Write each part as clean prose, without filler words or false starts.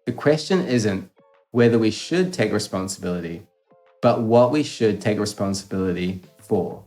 The question isn't whether we should take responsibility, but what we should take responsibility for.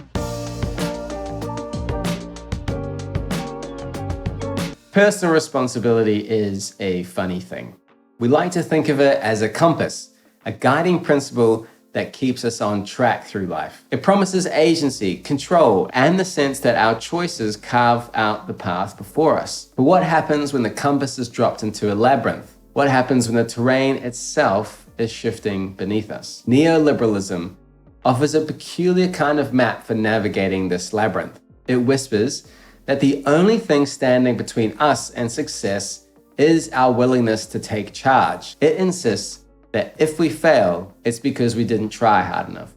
Personal responsibility is a funny thing. We like to think of it as a compass, a guiding principle that keeps us on track through life. It promises agency, control, and the sense that our choices carve out the path before us. But what happens when the compass is dropped into a labyrinth? What happens when the terrain itself is shifting beneath us? Neoliberalism offers a peculiar kind of map for navigating this labyrinth. It whispers that the only thing standing between us and success is our willingness to take charge. It insists that if we fail, it's because we didn't try hard enough.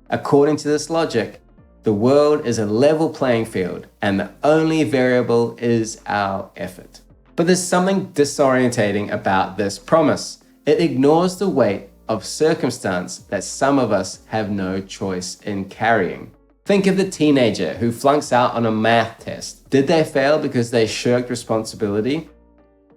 According to this logic, the world is a level playing field, and the only variable is our effort. But there's something disorientating about this promise. It ignores the weight of circumstance that some of us have no choice in carrying. Think of the teenager who flunks out on a math test. Did they fail because they shirked responsibility?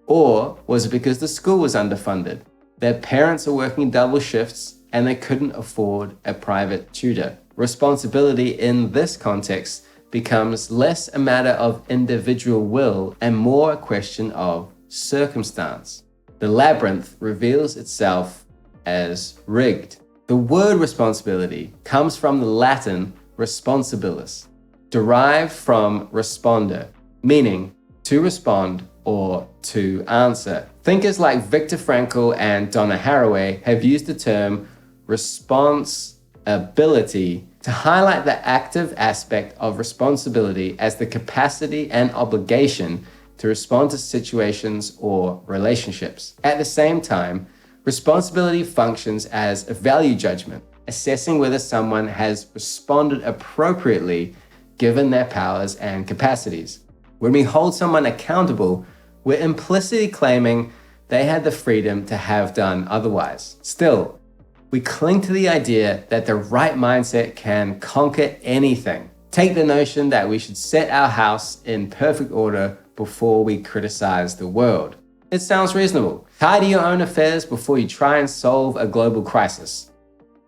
Or was it because the school was underfunded? Their parents are working double shifts and they couldn't afford a private tutor. Responsibility in this context becomes less a matter of individual will and more a question of circumstance. The labyrinth reveals itself as rigged. The word responsibility comes from the Latin responsibilis, derived from responder, meaning to respond or to answer. Thinkers like Viktor Frankl and Donna Haraway have used the term responsibility to highlight the active aspect of responsibility as the capacity and obligation to respond to situations or relationships. At the same time, responsibility functions as a value judgment, assessing whether someone has responded appropriately given their powers and capacities. When we hold someone accountable, we're implicitly claiming they had the freedom to have done otherwise. Still, we cling to the idea that the right mindset can conquer anything. Take the notion that we should set our house in perfect order before we criticize the world. It sounds reasonable. Tidy your own affairs before you try and solve a global crisis.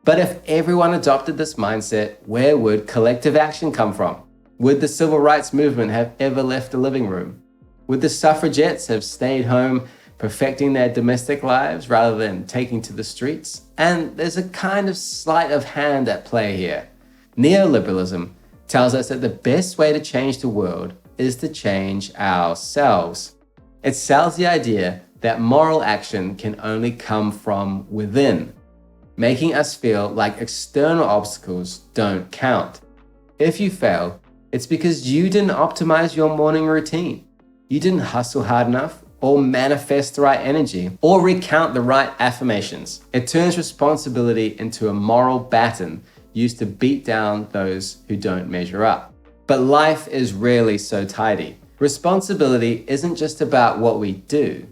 But if everyone adopted this mindset, where would collective action come from? Would the civil rights movement have ever left the living room? Would the suffragettes have stayed home perfecting their domestic lives rather than taking to the streets? And there's a kind of sleight of hand at play here. Neoliberalism tells us that the best way to change the world is to change ourselves. It sells the idea that moral action can only come from within, making us feel like external obstacles don't count. If you fail, it's because you didn't optimize your morning routine. You didn't hustle hard enough, or manifest the right energy, or recount the right affirmations. It turns responsibility into a moral baton used to beat down those who don't measure up. But life is rarely so tidy. Responsibility isn't just about what we do,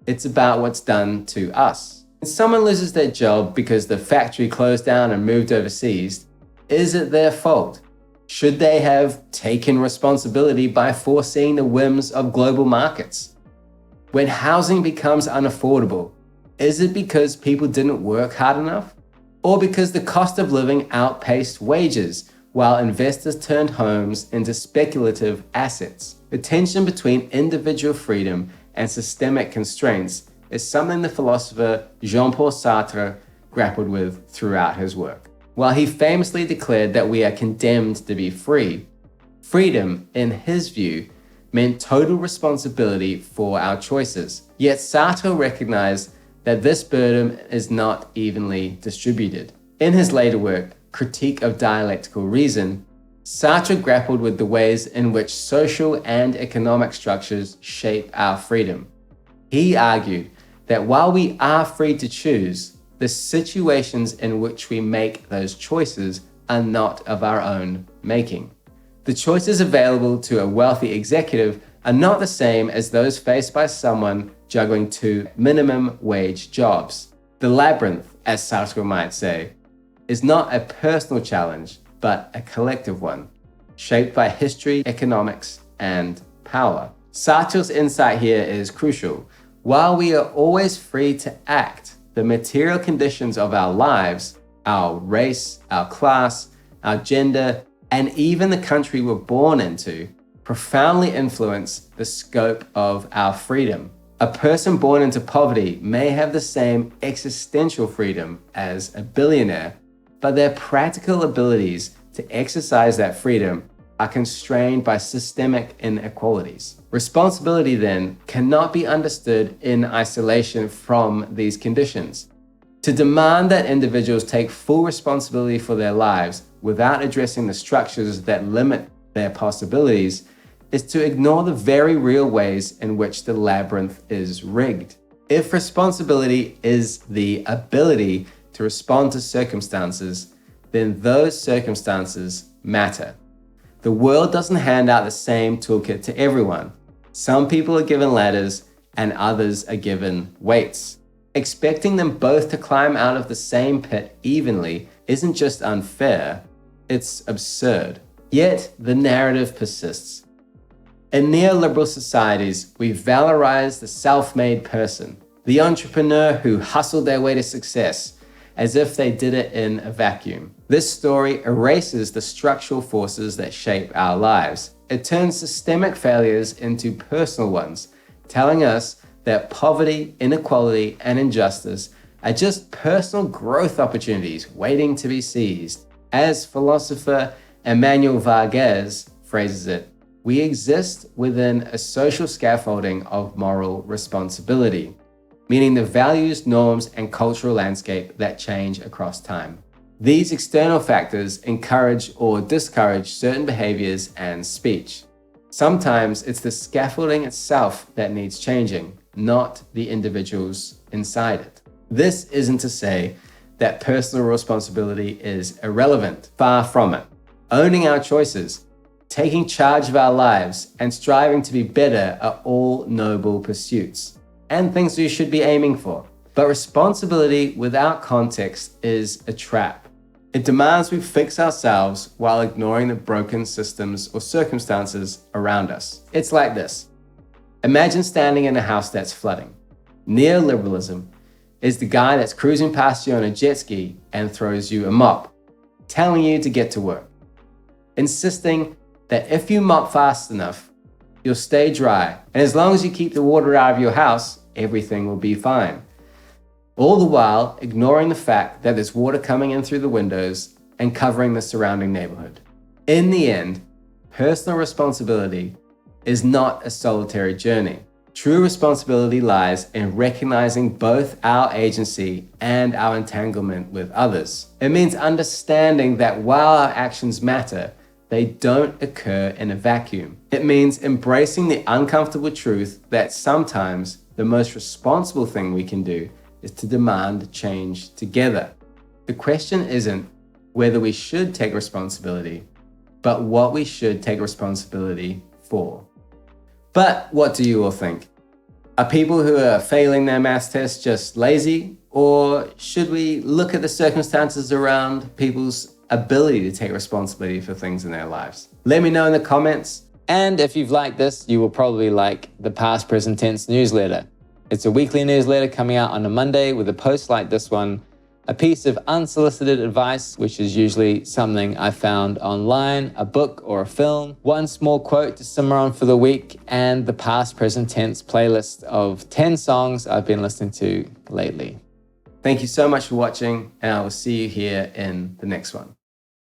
it's about what's done to us. When someone loses their job because the factory closed down and moved overseas, is it their fault? Should they have taken responsibility by foreseeing the whims of global markets? When housing becomes unaffordable, is it because people didn't work hard enough? Or because the cost of living outpaced wages while investors turned homes into speculative assets? The tension between individual freedom and systemic constraints is something the philosopher Jean-Paul Sartre grappled with throughout his work. While he famously declared that we are condemned to be free, freedom, in his view, meant total responsibility for our choices. Yet Sartre recognized that this burden is not evenly distributed. In his later work, Critique of Dialectical Reason, Sartre grappled with the ways in which social and economic structures shape our freedom. He argued that while we are free to choose, the situations in which we make those choices are not of our own making. The choices available to a wealthy executive are not the same as those faced by someone juggling two minimum wage jobs. The labyrinth, as Sartre might say, is not a personal challenge, but a collective one, shaped by history, economics, and power. Sartre's insight here is crucial. While we are always free to act, the material conditions of our lives, our race, our class, our gender, and even the country we're born into, profoundly influence the scope of our freedom. A person born into poverty may have the same existential freedom as a billionaire, but their practical abilities to exercise that freedom are constrained by systemic inequalities. Responsibility then cannot be understood in isolation from these conditions. To demand that individuals take full responsibility for their lives without addressing the structures that limit their possibilities is to ignore the very real ways in which the labyrinth is rigged. If responsibility is the ability to respond to circumstances, then those circumstances matter. The world doesn't hand out the same toolkit to everyone. Some people are given ladders and others are given weights. Expecting them both to climb out of the same pit evenly isn't just unfair, it's absurd. Yet the narrative persists. In neoliberal societies, we valorize the self-made person, the entrepreneur who hustled their way to success, as if they did it in a vacuum. This story erases the structural forces that shape our lives. It turns systemic failures into personal ones, telling us that poverty, inequality, and injustice are just personal growth opportunities waiting to be seized. As philosopher Emmanuel Vargas phrases it, we exist within a social scaffolding of moral responsibility, meaning the values, norms, and cultural landscape that change across time. These external factors encourage or discourage certain behaviors and speech. Sometimes it's the scaffolding itself that needs changing, not the individuals inside it. This isn't to say that personal responsibility is irrelevant. Far from it. Owning our choices, taking charge of our lives, and striving to be better are all noble pursuits and things we should be aiming for. But responsibility without context is a trap. It demands we fix ourselves while ignoring the broken systems or circumstances around us. It's like this. Imagine standing in a house that's flooding. Neoliberalism is the guy that's cruising past you on a jet ski and throws you a mop, telling you to get to work, insisting that if you mop fast enough, you'll stay dry, and as long as you keep the water out of your house, everything will be fine. All the while ignoring the fact that there's water coming in through the windows and covering the surrounding neighborhood. In the end, personal responsibility is not a solitary journey. True responsibility lies in recognizing both our agency and our entanglement with others. It means understanding that while our actions matter, they don't occur in a vacuum. It means embracing the uncomfortable truth that sometimes the most responsible thing we can do is to demand change together. The question isn't whether we should take responsibility, but what we should take responsibility for. But what do you all think? Are people who are failing their maths test just lazy? Or should we look at the circumstances around people's ability to take responsibility for things in their lives? Let me know in the comments. And if you've liked this, you will probably like the Past Present Tense newsletter. It's a weekly newsletter coming out on a Monday with a post like this one, a piece of unsolicited advice, which is usually something I found online, a book or a film, one small quote to simmer on for the week, and the Past Present Tense playlist of 10 songs I've been listening to lately. Thank you so much for watching, and I will see you here in the next one.